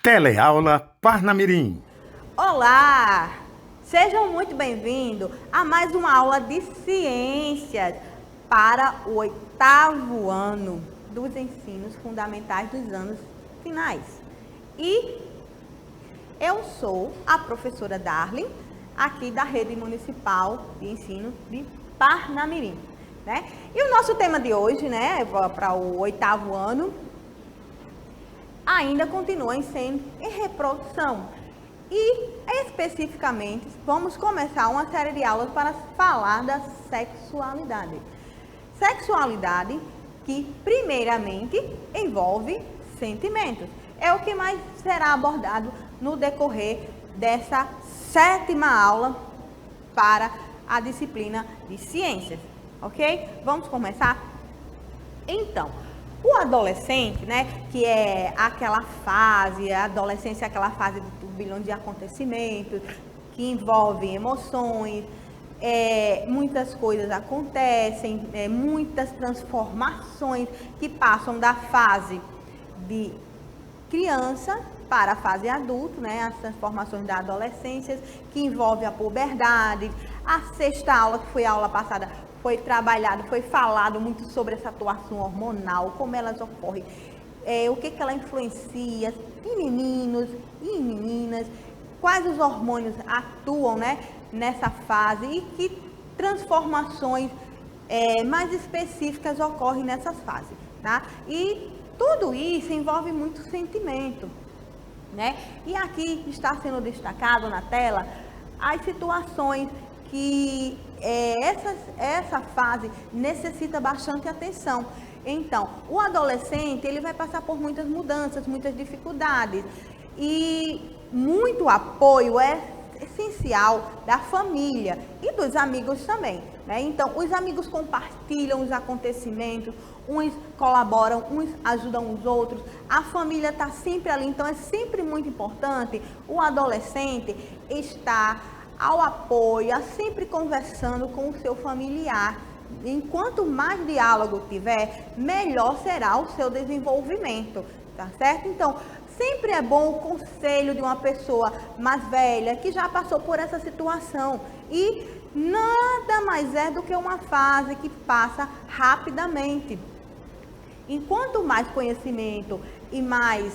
Teleaula Parnamirim. Olá! Sejam muito bem-vindos a mais uma aula de ciências para o 8º ano dos ensinos fundamentais dos anos finais. E eu sou a professora Darlin, aqui da Rede Municipal de Ensino de Parnamirim, né? E o nosso tema de hoje, né, para o 8º ano, ainda continua em reprodução. E, especificamente, vamos começar uma série de aulas para falar da sexualidade. Sexualidade que, primeiramente, envolve sentimentos. É o que mais será abordado no decorrer dessa 7ª aula para a disciplina de ciências, ok? Vamos começar? Então, o adolescente, né, que é aquela fase, a adolescência é aquela fase de turbilhão de acontecimentos, que envolve emoções, muitas coisas acontecem, muitas transformações que passam da fase de criança para a fase adulta, né, as transformações da adolescência, que envolve a puberdade. A 6ª aula, que foi a aula passada, foi trabalhado, foi falado muito sobre essa atuação hormonal, como elas ocorrem, o que ela influencia em meninos e em meninas, quais os hormônios atuam, né, nessa fase e que transformações mais específicas ocorrem nessas fases, tá? E tudo isso envolve muito sentimento, né? E aqui está sendo destacado na tela as situações que essa fase necessita bastante atenção. Então, o adolescente, ele vai passar por muitas mudanças, muitas dificuldades, e muito apoio é essencial da família e dos amigos também, né? Então, os amigos compartilham os acontecimentos, uns colaboram, uns ajudam os outros, a família está sempre ali, então é sempre muito importante o adolescente estar ao apoio, sempre conversando com o seu familiar. Enquanto mais diálogo tiver, melhor será o seu desenvolvimento, tá certo? Então, sempre é bom o conselho de uma pessoa mais velha que já passou por essa situação. E nada mais é do que uma fase que passa rapidamente. Enquanto mais conhecimento e mais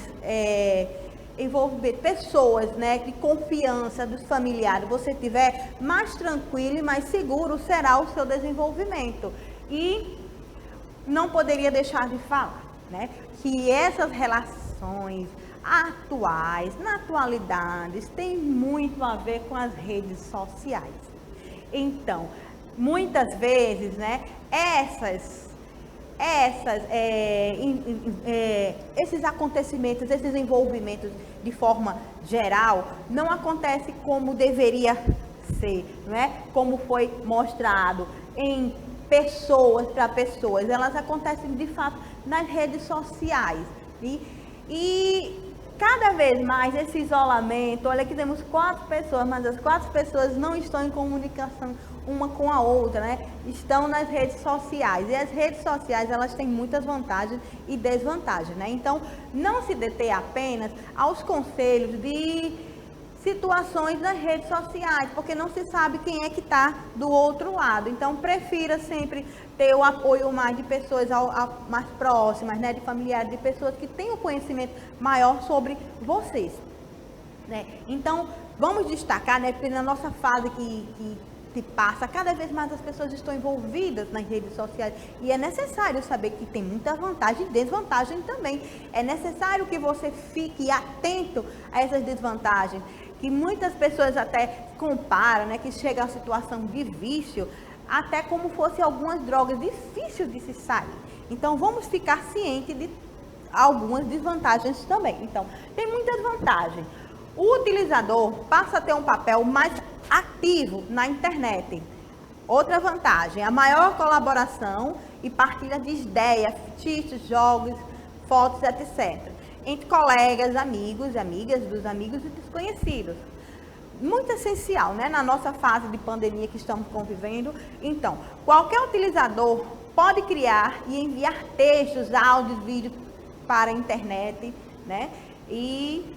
envolver pessoas, né, de confiança dos familiares você tiver, mais tranquilo e mais seguro será o seu desenvolvimento. E não poderia deixar de falar, né, que essas relações atuais, na atualidade, tem muito a ver com as redes sociais. Então, muitas vezes, né, esses acontecimentos, esses envolvimentos de forma geral, não acontece como deveria ser, não é? Como foi mostrado em pessoas para pessoas, elas acontecem de fato nas redes sociais. E cada vez mais esse isolamento, olha que temos 4 pessoas, mas as 4 pessoas não estão em comunicação uma com a outra, né? Estão nas redes sociais. E as redes sociais, elas têm muitas vantagens e desvantagens, né? Então, não se deter apenas aos conselhos de situações nas redes sociais, porque não se sabe quem é que está do outro lado. Então, prefira sempre ter o apoio mais de pessoas mais próximas, né? De familiares, de pessoas que têm um conhecimento maior sobre vocês, né? Então, vamos destacar, né? Porque na nossa fase que se passa, cada vez mais as pessoas estão envolvidas nas redes sociais e é necessário saber que tem muita vantagem e desvantagem também. É necessário que você fique atento a essas desvantagens, que muitas pessoas até comparam, né, que chega a situação de vício, até como fosse algumas drogas difíceis de se sair. Então, vamos ficar cientes de algumas desvantagens também. Então, tem muitas vantagens. O utilizador passa a ter um papel mais ativo na internet. Outra vantagem, a maior colaboração e partilha de ideias, fictícios, jogos, fotos, etc. Entre colegas, amigos, amigas, dos amigos e desconhecidos. Muito essencial, né, na nossa fase de pandemia que estamos convivendo. Então, qualquer utilizador pode criar e enviar textos, áudios, vídeos para a internet, né? E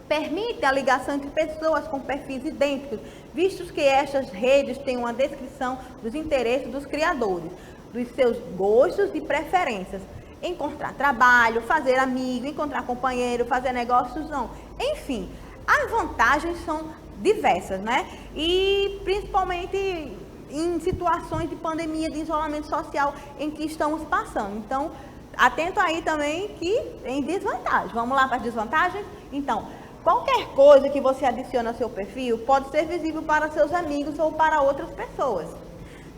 permite a ligação entre pessoas com perfis idênticos, vistos que estas redes têm uma descrição dos interesses dos criadores, dos seus gostos e preferências. Encontrar trabalho, fazer amigo, encontrar companheiro, fazer negócios, não. Enfim, as vantagens são diversas, né? E principalmente em situações de pandemia, de isolamento social em que estamos passando. Então, atento aí também que tem desvantagem. Vamos lá para as desvantagens? Então, qualquer coisa que você adiciona ao seu perfil pode ser visível para seus amigos ou para outras pessoas.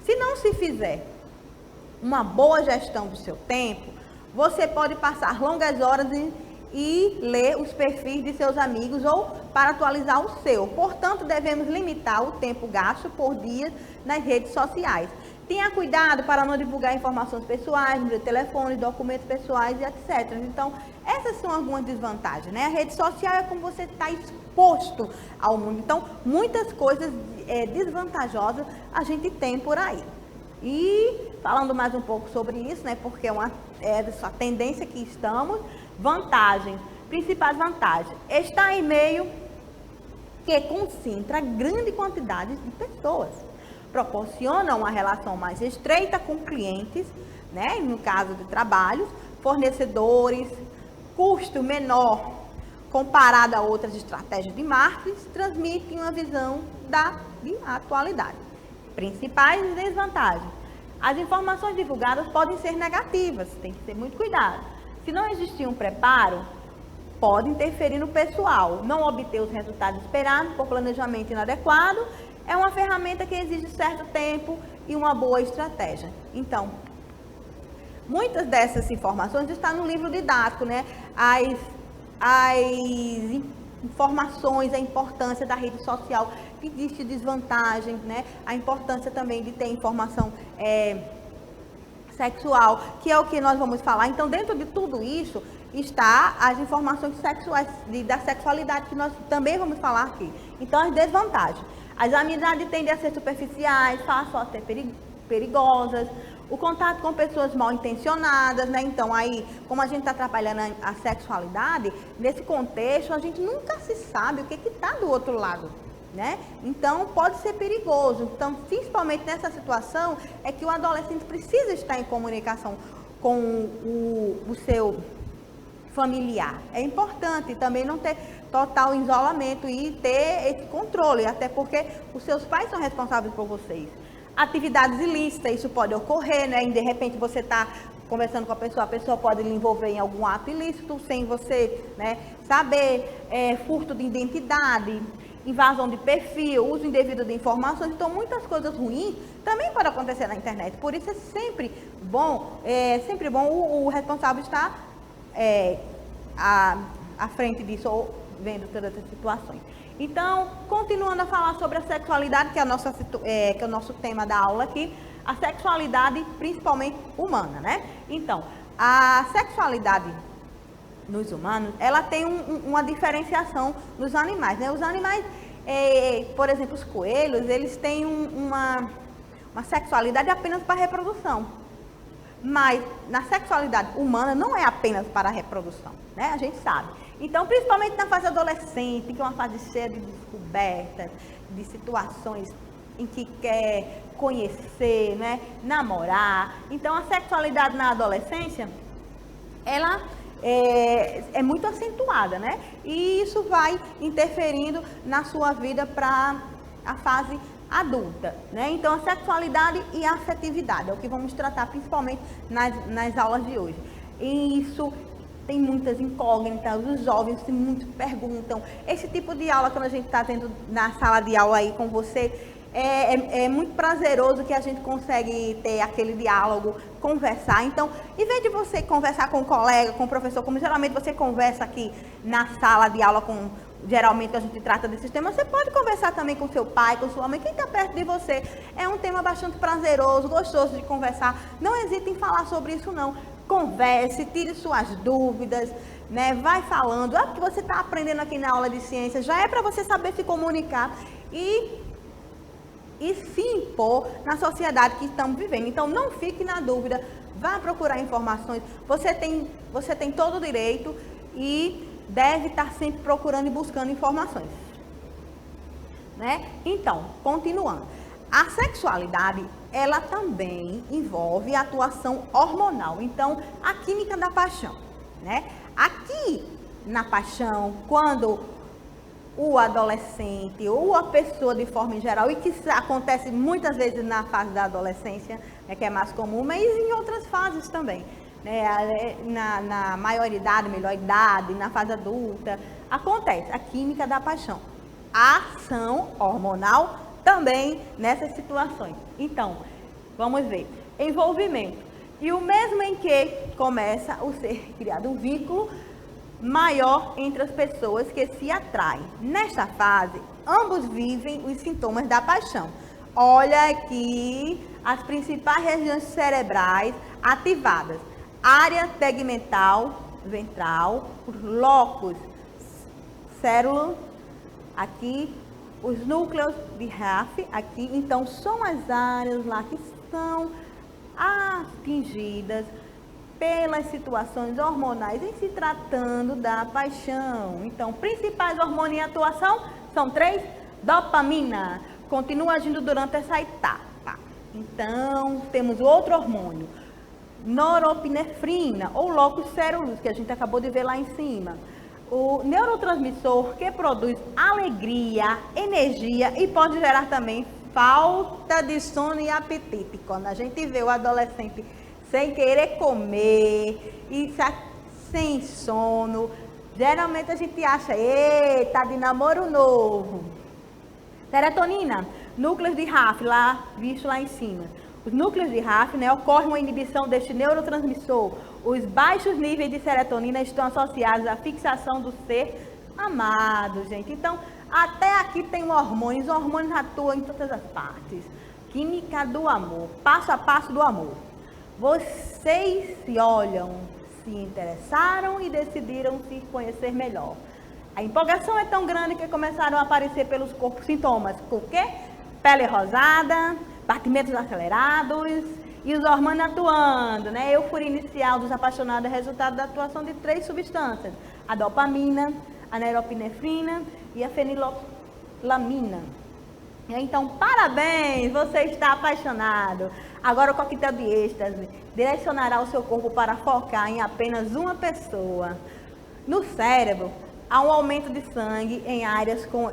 Se não se fizer uma boa gestão do seu tempo, você pode passar longas horas e ler os perfis de seus amigos ou para atualizar o seu. Portanto, devemos limitar o tempo gasto por dia nas redes sociais. Tenha cuidado para não divulgar informações pessoais, número de telefone, documentos pessoais e etc. Então, essas são algumas desvantagens, né? A rede social é como você está exposto ao mundo. Então, muitas coisas desvantajosas a gente tem por aí. E falando mais um pouco sobre isso, né? Porque é essa tendência que estamos. Vantagens, principais vantagens. Está em meio que concentra grande quantidade de pessoas. Proporciona uma relação mais estreita com clientes, né? No caso de trabalhos, fornecedores, custo menor comparado a outras estratégias de marketing, transmitem uma visão de atualidade. Principais desvantagens. As informações divulgadas podem ser negativas, tem que ter muito cuidado. Se não existir um preparo, pode interferir no pessoal, não obter os resultados esperados por planejamento inadequado. É uma ferramenta que exige certo tempo e uma boa estratégia. Então, muitas dessas informações estão no livro didático, né? As informações, a importância da rede social, que existe desvantagem, né? A importância também de ter informação sexual, que é o que nós vamos falar. Então, dentro de tudo isso, está as informações sexuais, da sexualidade, que nós também vamos falar aqui. Então, as desvantagens. As amizades tendem a ser superficiais, passam a ser perigosas. O contato com pessoas mal intencionadas, né? Então, aí, como a gente está trabalhando a sexualidade, nesse contexto, a gente nunca se sabe o que está do outro lado, né? Então, pode ser perigoso. Então, principalmente nessa situação, é que o adolescente precisa estar em comunicação com o seu familiar. É importante também não ter total isolamento e ter esse controle, até porque os seus pais são responsáveis por vocês. Atividades ilícitas, isso pode ocorrer, né? E de repente você está conversando com a pessoa pode lhe envolver em algum ato ilícito sem você, né, saber, furto de identidade, invasão de perfil, uso indevido de informações. Então, muitas coisas ruins também podem acontecer na internet. Por isso é sempre bom o responsável estar à frente disso ou vendo todas essas situações. Então, continuando a falar sobre a sexualidade, que é o nosso tema da aula aqui, a sexualidade principalmente humana, né? Então, a sexualidade nos humanos, ela tem uma diferenciação dos animais, né? Os animais, por exemplo, os coelhos, eles têm uma sexualidade apenas para reprodução. Mas na sexualidade humana não é apenas para a reprodução, né? A gente sabe. Então, principalmente na fase adolescente, que é uma fase cheia de descobertas, de situações em que quer conhecer, né, namorar. Então, a sexualidade na adolescência, ela é muito acentuada, né? E isso vai interferindo na sua vida para a fase adulta, né? Então, a sexualidade e a afetividade é o que vamos tratar principalmente nas aulas de hoje. E isso tem muitas incógnitas, os jovens muito perguntam. Esse tipo de aula, quando a gente está tendo na sala de aula aí com você, é muito prazeroso que a gente consegue ter aquele diálogo, conversar. Então, em vez de você conversar com um colega, com o professor, como geralmente você conversa aqui na sala de aula, geralmente a gente trata desses temas, você pode conversar também com seu pai, com sua mãe, quem está perto de você. É um tema bastante prazeroso, gostoso de conversar. Não hesite em falar sobre isso, não. Converse, tire suas dúvidas, né? Vai falando. O que você está aprendendo aqui na aula de ciências já é para você saber se comunicar e se impor na sociedade que estamos vivendo. Então, não fique na dúvida, vá procurar informações. Você tem todo o direito e deve estar sempre procurando e buscando informações, né? Então, continuando. A sexualidade, ela também envolve a atuação hormonal. Então, a química da paixão, né? Aqui, na paixão, quando o adolescente ou a pessoa de forma em geral, e que acontece muitas vezes na fase da adolescência, né, que é mais comum, mas em outras fases também, né, na maioridade, melhor idade, na fase adulta, acontece a química da paixão. A ação hormonal também nessas situações. Então, vamos ver. Envolvimento. E o mesmo em que começa a ser criado um vínculo maior entre as pessoas que se atraem. Nesta fase, ambos vivem os sintomas da paixão. Olha aqui as principais regiões cerebrais ativadas. Área tegmental ventral, locus cérebro, aqui os núcleos de Raff, aqui, então são as áreas lá que são atingidas pelas situações hormonais em se tratando da paixão. Então, principais hormônios em atuação são 3, dopamina, continua agindo durante essa etapa. Então, temos outro hormônio, norepinefrina, ou locus coeruleus, que a gente acabou de ver lá em cima. O neurotransmissor que produz alegria, energia e pode gerar também falta de sono e apetite. Quando a gente vê o adolescente sem querer comer e sem sono, geralmente a gente acha, eita, de namoro novo. Serotonina, núcleos de Raff, lá, visto lá em cima. Os núcleos de Raff, né, ocorre uma inibição deste neurotransmissor. Os baixos níveis de serotonina estão associados à fixação do ser amado, gente. Então, até aqui tem hormônios. Os hormônios atuam em todas as partes. Química do amor, passo a passo do amor. Vocês se olham, se interessaram e decidiram se conhecer melhor. A empolgação é tão grande que começaram a aparecer pelos corpos sintomas. Por quê? Pele rosada, batimentos acelerados e os hormônios atuando, né? Euforia inicial dos apaixonados é resultado da atuação de 3 substâncias: a dopamina, a norepinefrina e a fenilolamina. Então, parabéns, você está apaixonado. Agora o coquetel de êxtase direcionará o seu corpo para focar em apenas uma pessoa. No cérebro, há um aumento de sangue em áreas com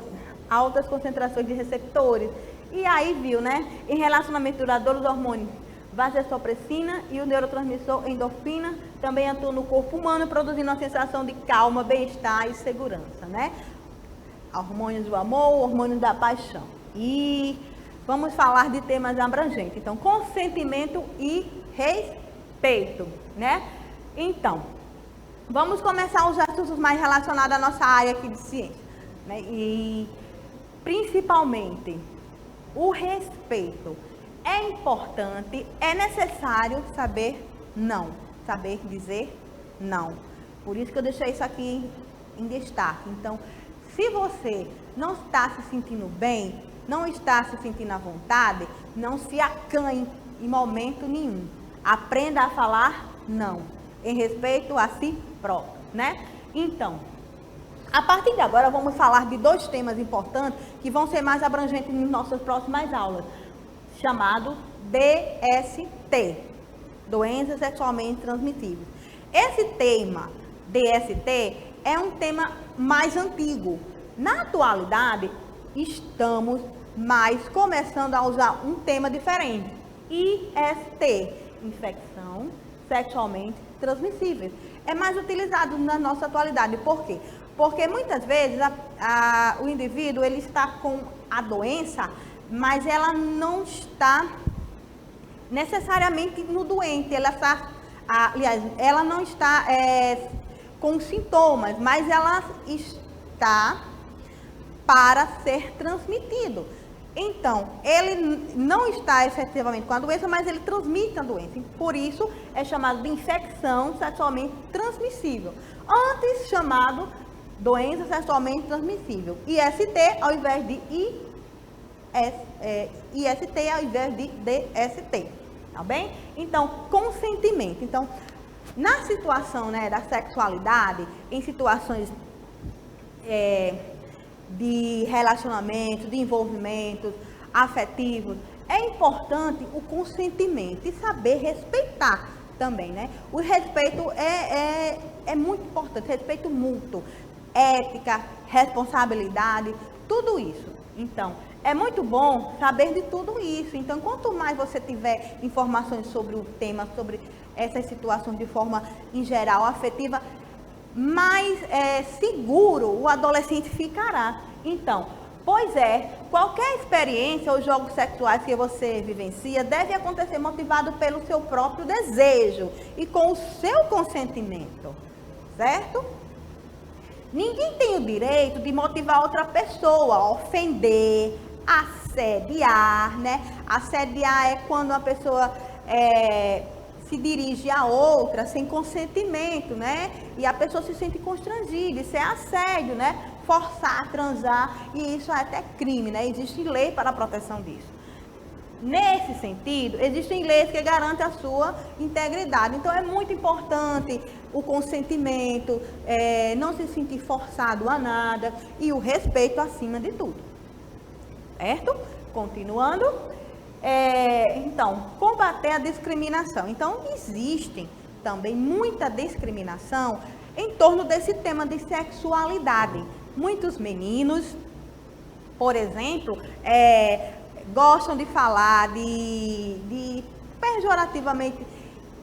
altas concentrações de receptores. E aí, viu, né? Em relacionamento duradouro, os hormônios vasopressina e o neurotransmissor endorfina também atuam no corpo humano, produzindo uma sensação de calma, bem-estar e segurança, né? Hormônios do amor, hormônios da paixão. E vamos falar de temas abrangentes. Então, consentimento e respeito, né? Então, vamos começar os assuntos mais relacionados à nossa área aqui de ciência, né? E principalmente o respeito. É importante, é necessário saber não, saber dizer não. Por isso que eu deixei isso aqui em destaque. Então, se você não está se sentindo bem, não está se sentindo à vontade, não se acanhe em momento nenhum. Aprenda a falar não, em respeito a si próprio, né? Então, a partir de agora vamos falar de 2 temas importantes que vão ser mais abrangentes em nossas próximas aulas, chamado DST, doenças sexualmente transmissíveis. Esse tema, DST, é um tema mais antigo. Na atualidade, estamos mais começando a usar um tema diferente, IST, infecção sexualmente transmissível. É mais utilizado na nossa atualidade. Por quê? Porque muitas vezes o indivíduo ele está com a doença, mas ela não está necessariamente no doente. Ela está, aliás, ela não está com sintomas, mas ela está para ser transmitido. Então, ele não está efetivamente com a doença, mas ele transmite a doença. Por isso, é chamado de infecção sexualmente transmissível. Antes chamado doença sexualmente transmissível. IST ao invés de IST ao invés de DST. Tá bem? Então, consentimento. Então, na situação, né, da sexualidade, em situações de relacionamento, de envolvimentos afetivos, é importante o consentimento e saber respeitar também, né? O respeito é muito importante, respeito mútuo, ética, responsabilidade, tudo isso. Então, é muito bom saber de tudo isso. Então, quanto mais você tiver informações sobre o tema, sobre essas situações de forma, em geral, afetiva, mais seguro o adolescente ficará. Então, pois qualquer experiência ou jogos sexuais que você vivencia deve acontecer motivado pelo seu próprio desejo e com o seu consentimento, certo? Ninguém tem o direito de motivar outra pessoa a ofender, assediar, né? Assediar é quando uma pessoa se dirige a outra sem consentimento, né? E a pessoa se sente constrangida, isso é assédio, né? Forçar a transar, e isso é até crime, né? Existe lei para a proteção disso. Nesse sentido, existem leis que garantem a sua integridade. Então, é muito importante o consentimento, não se sentir forçado a nada e o respeito acima de tudo. Certo? Continuando. Então, combater a discriminação. Então, existe também muita discriminação em torno desse tema de sexualidade. Muitos meninos, por exemplo, gostam de falar de pejorativamente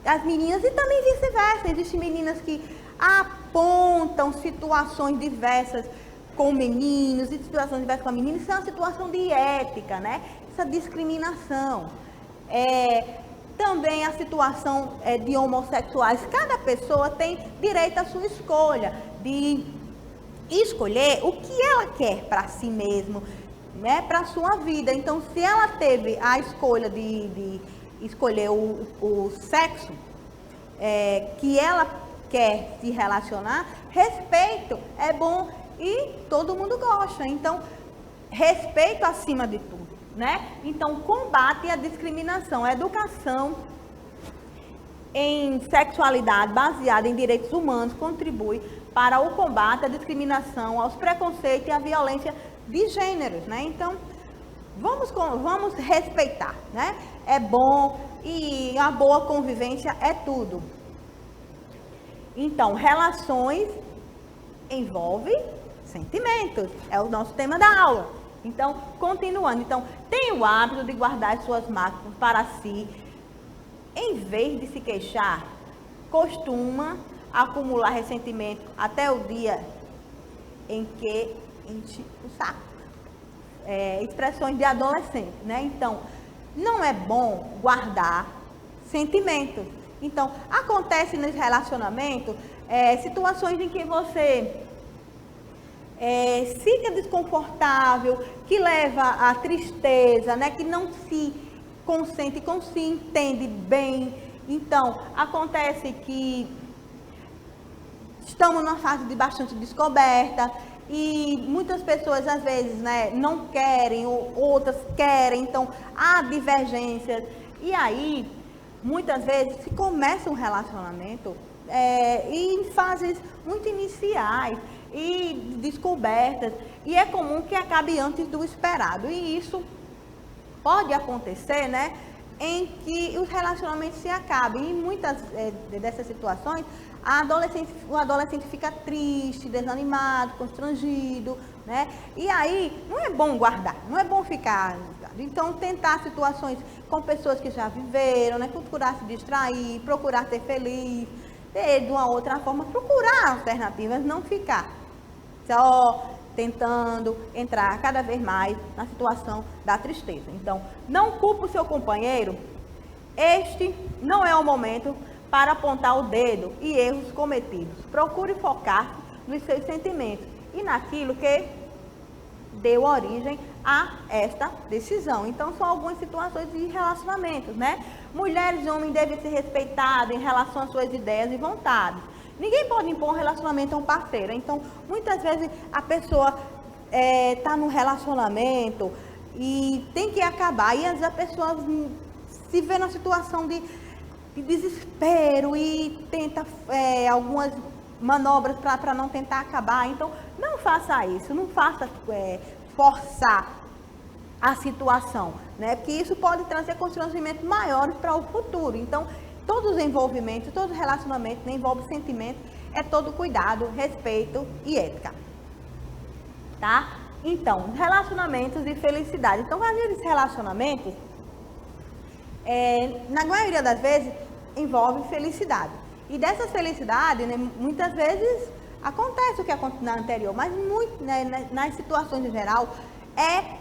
as meninas e também vice-versa. Existem meninas que apontam situações diversas com meninos e situações diversas com meninos. Isso é uma situação de ética, né? Essa discriminação. Também a situação de homossexuais. Cada pessoa tem direito à sua escolha, de escolher o que ela quer para si mesmo, né, para a sua vida. Então, se ela teve a escolha de escolher o sexo que ela quer se relacionar, respeito é bom e todo mundo gosta. Então, respeito acima de tudo, né? Então, combate a discriminação, a educação em sexualidade baseada em direitos humanos contribui para o combate à discriminação, aos preconceitos e à violência de gêneros, né? Então, vamos respeitar, né? É bom e a boa convivência é tudo. Então, relações envolve sentimentos, é o nosso tema da aula. Então, continuando. Então, tenha o hábito de guardar as suas mágoas para si. Em vez de se queixar, costuma acumular ressentimento até o dia em que enche o saco. Expressões de adolescente, né? Então, não é bom guardar sentimentos. Então, acontece nesse relacionamento situações em que você fica desconfortável, que leva à tristeza, né? Que não se consente, se entende bem. Então, acontece que estamos numa fase de bastante descoberta e muitas pessoas, às vezes, né, não querem, ou outras querem, então há divergências. E aí, muitas vezes, se começa um relacionamento em fases muito iniciais e descobertas, e é comum que acabe antes do esperado. E isso pode acontecer, né, em que os relacionamentos se acabem. E muitas dessas situações, o adolescente fica triste, desanimado, constrangido, né? E aí, não é bom guardar, não é bom ficar. Então, tentar situações com pessoas que já viveram, né? Procurar se distrair, procurar ser feliz, de uma outra forma, procurar alternativas, não ficar só tentando entrar cada vez mais na situação da tristeza. Então, não culpe o seu companheiro. Este não é o momento para apontar o dedo e erros cometidos. Procure focar nos seus sentimentos e naquilo que deu origem a esta decisão. Então, são algumas situações de relacionamentos, né? Mulheres e homens devem ser respeitados em relação às suas ideias e vontades. Ninguém pode impor um relacionamento a um parceiro. Então, muitas vezes a pessoa está num relacionamento e tem que acabar. E às vezes a pessoa se vê na situação de desespero e tenta algumas manobras para não tentar acabar. Então, não faça isso, não faça forçar a situação, né? Porque isso pode trazer constrangimentos maiores para o futuro. Então, todos os envolvimentos, todo relacionamento que envolve sentimento, é todo cuidado, respeito e ética. Tá? Então, relacionamentos e felicidade. Então, esses relacionamentos, na maioria das vezes, envolve felicidade. E dessas felicidades, né, muitas vezes acontece o que aconteceu na anterior, mas muito, né, nas situações em geral, é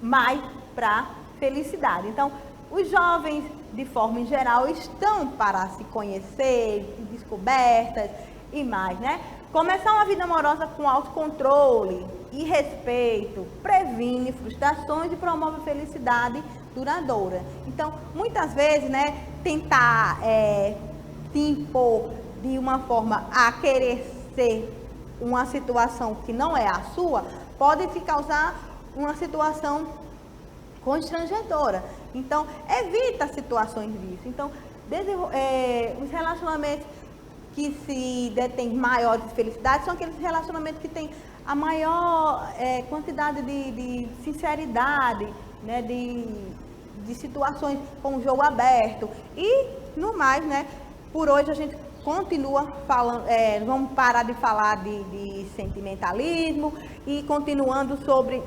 mais para felicidade. Então, os jovens, de forma em geral, estão para se conhecer, descobertas e mais, né? Começar uma vida amorosa com autocontrole e respeito previne frustrações e promove felicidade duradoura. Então, muitas vezes, né, tentar se impor de uma forma a querer ser uma situação que não é a sua, pode te causar uma situação constrangedora. Então, evita situações disso. Então, os relacionamentos que se detêm maior felicidade são aqueles relacionamentos que têm a maior quantidade de sinceridade, né, de situações com o jogo aberto. E, no mais, né, por hoje a gente continua falando, vamos parar de falar de sentimentalismo e continuando sobre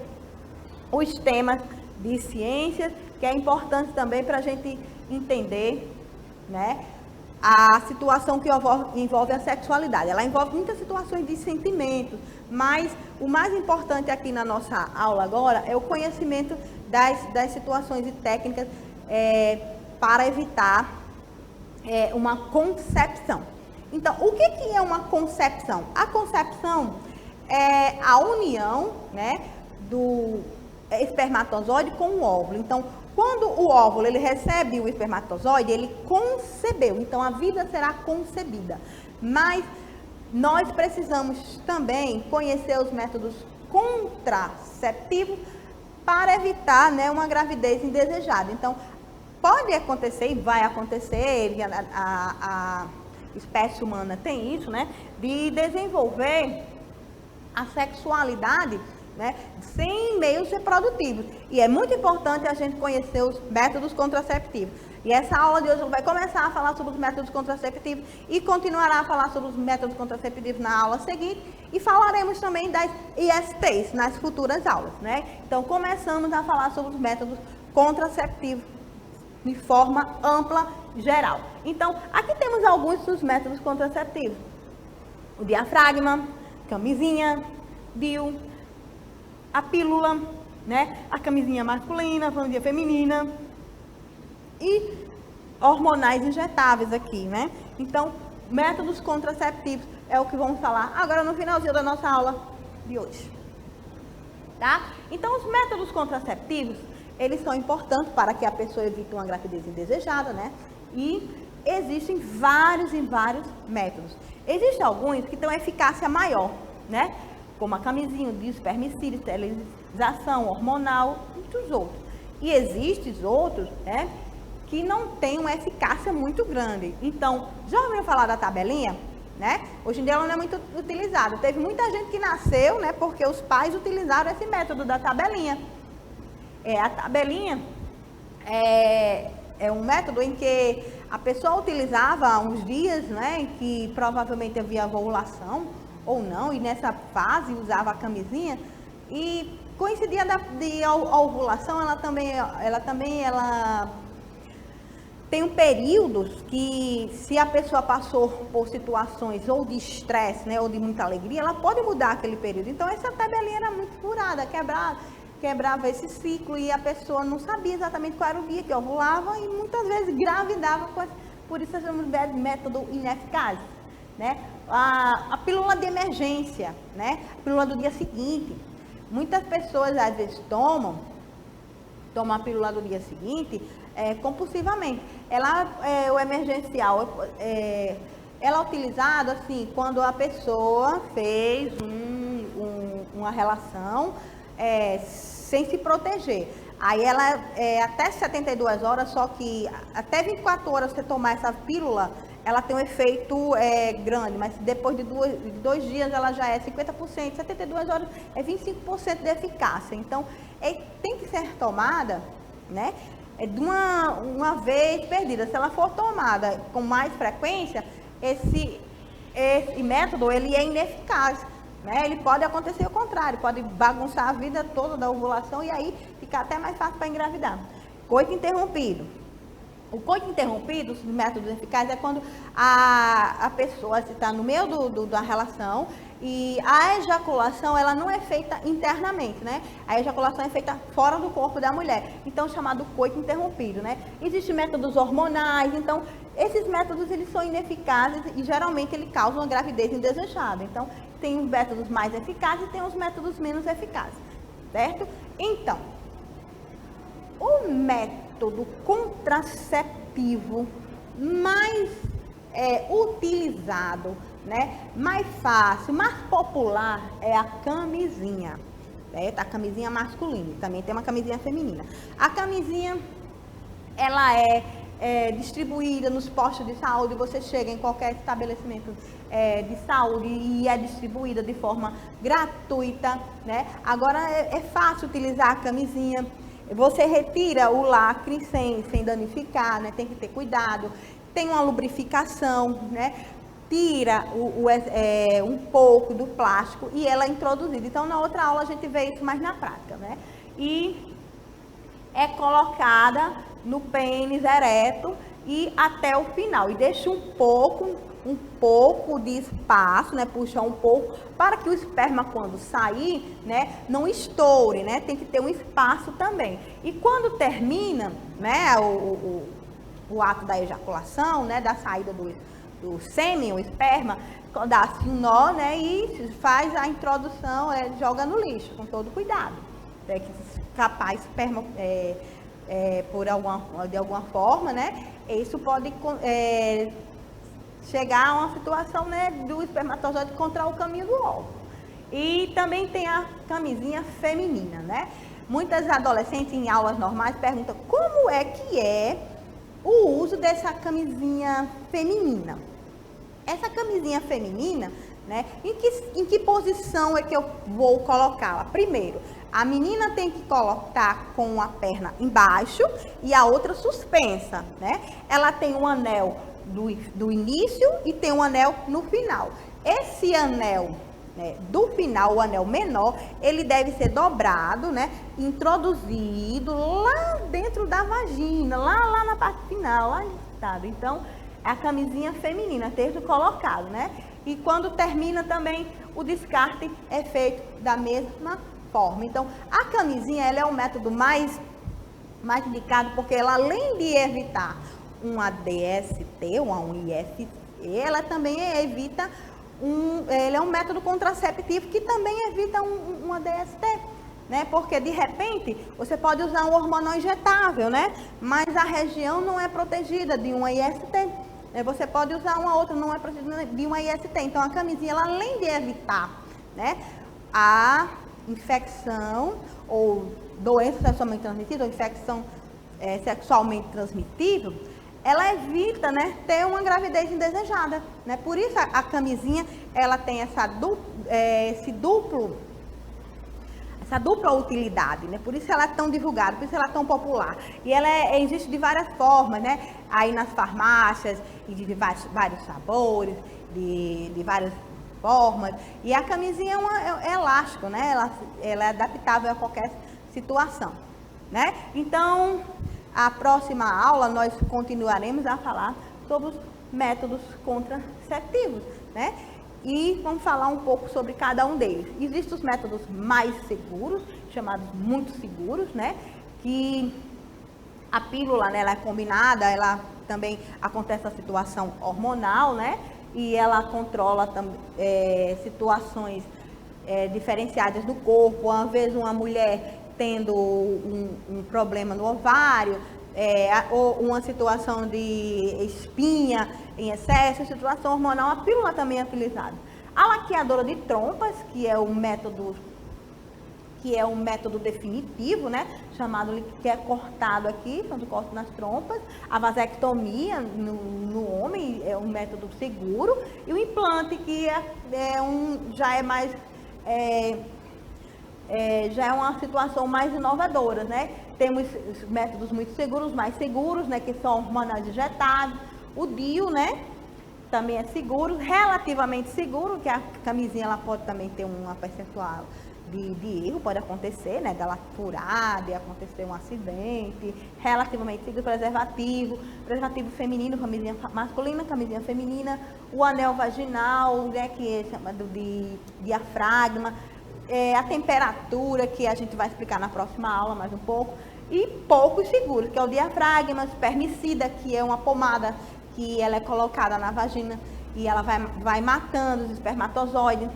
os temas de ciências, que é importante também para a gente entender, né, a situação que envolve a sexualidade. Ela envolve muitas situações de sentimentos, mas o mais importante aqui na nossa aula agora é o conhecimento das situações e técnicas para evitar uma concepção. Então, o que é uma concepção? A concepção é a união, né, do espermatozoide com o óvulo. Então, quando o óvulo ele recebe o espermatozoide, ele concebeu. Então, a vida será concebida. Mas nós precisamos também conhecer os métodos contraceptivos para evitar, né, uma gravidez indesejada. Então, pode acontecer e vai acontecer, a espécie humana tem isso, né, de desenvolver a sexualidade, né, sem meios reprodutivos. E é muito importante a gente conhecer os métodos contraceptivos. E essa aula de hoje vai começar a falar sobre os métodos contraceptivos e continuará a falar sobre os métodos contraceptivos na aula seguinte. E falaremos também das ISTs nas futuras aulas, né? Então, começamos a falar sobre os métodos contraceptivos de forma ampla, geral. Então, aqui temos alguns dos métodos contraceptivos. O diafragma, camisinha, DIU, a pílula, né? A camisinha masculina, a camisinha feminina e hormonais injetáveis aqui, né? Então, métodos contraceptivos é o que vamos falar agora no finalzinho da nossa aula de hoje, tá? Então, os métodos contraceptivos, eles são importantes para que a pessoa evite uma gravidez indesejada, né? E existem vários métodos. Existem alguns que têm uma eficácia maior, né? Como a camisinha, o espermicídio, esterilização hormonal e muitos outros. E existem outros, né, que não têm uma eficácia muito grande. Então, já ouviram falar da tabelinha? Né? Hoje em dia ela não é muito utilizada. Teve muita gente que nasceu, né, porque os pais utilizaram esse método da tabelinha. A tabelinha é um método em que a pessoa utilizava uns dias, né, em que provavelmente havia ovulação ou não, e nessa fase usava a camisinha, e coincidia a ovulação, ela tem períodos que, se a pessoa passou por situações ou de estresse, né, ou de muita alegria, ela pode mudar aquele período. Então, essa tabelinha era muito furada, quebrava esse ciclo e a pessoa não sabia exatamente qual era o dia que ovulava e muitas vezes engravidava, por isso chamamos de método ineficaz, né? A pílula de emergência, né? A pílula do dia seguinte. Muitas pessoas às vezes tomam a pílula do dia seguinte compulsivamente. O emergencial ela é utilizada assim quando a pessoa fez uma relação sem se proteger. Aí ela até 72 horas, só que até 24 horas você tomar essa pílula, ela tem um efeito grande, mas depois de 2 dias ela já é 50%, 72 horas é 25% de eficácia. Então, tem que ser tomada, né, de uma vez perdida. Se ela for tomada com mais frequência, esse método ele é ineficaz, né? Ele pode acontecer o contrário, pode bagunçar a vida toda da ovulação e aí fica até mais fácil para engravidar. Coito interrompido. O coito interrompido, os métodos eficazes, é quando a pessoa está no meio da relação e a ejaculação, ela não é feita internamente, né? A ejaculação é feita fora do corpo da mulher, então chamado coito interrompido, né? Existem métodos hormonais, então esses métodos eles são ineficazes e geralmente eles causam uma gravidez indesejada. Então, tem os métodos mais eficazes e tem os métodos menos eficazes, certo? Então, o método contraceptivo mais utilizado, né, mais fácil, mais popular é a camisinha, certo? A camisinha masculina, também tem uma camisinha feminina. A camisinha, ela é distribuída nos postos de saúde, você chega em qualquer estabelecimento de saúde e é distribuída de forma gratuita, né? Agora é fácil utilizar a camisinha. Você retira o lacre sem danificar, né? Tem que ter cuidado. Tem uma lubrificação, né? Tira um pouco do plástico e ela é introduzida. Então, na outra aula a gente vê isso mais na prática, né? E é colocada no pênis ereto e até o final. E deixa um pouco de espaço, né? Puxa um pouco para que o esperma, quando sair, né, não estoure, né? Tem que ter um espaço também. E quando termina, né, o ato da ejaculação, né, da saída do sêmen, o esperma, dá-se um nó, né, e faz a introdução, joga no lixo, com todo cuidado. É que escapar esperma de alguma forma, né, isso pode chegar a uma situação, né, do espermatozoide encontrar o caminho do óvulo. E também tem a camisinha feminina, né? Muitas adolescentes em aulas normais perguntam como é que é o uso dessa camisinha feminina. Essa camisinha feminina, né, em que posição é que eu vou colocá-la? Primeiro, a menina tem que colocar com a perna embaixo e a outra suspensa, né? Ela tem um anel do início e tem um anel no final. Esse anel, né, do final, o anel menor, ele deve ser dobrado, né, introduzido lá dentro da vagina, lá na parte final, lá no estado. Então, é a camisinha feminina, texto colocado, né? E quando termina também, o descarte é feito da mesma forma. Então, a camisinha, ela é o método mais indicado, porque ela, além de evitar uma DST, um IST, ela também evita ele é um método contraceptivo que também evita uma DST, né? Porque de repente você pode usar um hormônio injetável, né? Mas a região não é protegida de uma IST. Você pode usar uma outra, não é protegida de uma IST. Então a camisinha, ela, além de evitar, né, a infecção ou doença sexualmente transmitida, ou infecção sexualmente transmitível, ela evita, né, ter uma gravidez indesejada, né? Por isso a camisinha, ela tem essa dupla utilidade, né? Por isso ela é tão divulgada, por isso ela é tão popular. E ela existe de várias formas, né? Aí nas farmácias, e de vários sabores, de várias formas. E a camisinha é elástico, né? Ela é adaptável a qualquer situação, né? Então, a próxima aula nós continuaremos a falar sobre os métodos contraceptivos, né? E vamos falar um pouco sobre cada um deles. Existem os métodos mais seguros, chamados muito seguros, né? Que a pílula, né, ela é combinada, ela também acontece a situação hormonal, né? E ela controla situações diferenciadas do corpo. Às vezes uma mulher tendo um problema no ovário, ou uma situação de espinha em excesso, situação hormonal, a pílula também é utilizada. A laqueadora de trompas, que é o método que é um método definitivo, né, chamado, que é cortado aqui, quando corta nas trompas. A vasectomia no homem é um método seguro, e o implante, que já é mais, já é uma situação mais inovadora, né? Temos métodos muito seguros, mais seguros, né, que são hormonais injetados. O DIU, né, também é seguro, relativamente seguro, que a camisinha ela pode também ter uma percentual de erro, pode acontecer, né, dela furar, de acontecer um acidente. Relativamente seguro, preservativo feminino, camisinha masculina, camisinha feminina, o anel vaginal, né, que é chamado de diafragma, a temperatura, que a gente vai explicar na próxima aula mais um pouco, e poucos seguros, que é o diafragma, espermicida, que é uma pomada que ela é colocada na vagina e ela vai matando os espermatozoides.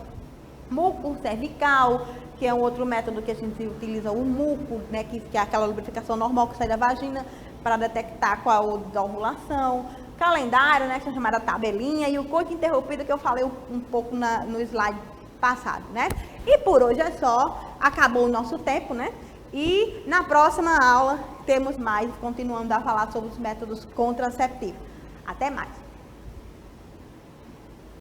Muco cervical, que é um outro método que a gente utiliza, o muco, né, que é aquela lubrificação normal que sai da vagina para detectar qual a ovulação. Calendário, né, que é chamada tabelinha, e o coito interrompido, que eu falei um pouco no slide passado, né? E por hoje é só, acabou o nosso tempo, né? E na próxima aula temos mais, continuando a falar sobre os métodos contraceptivos. Até mais!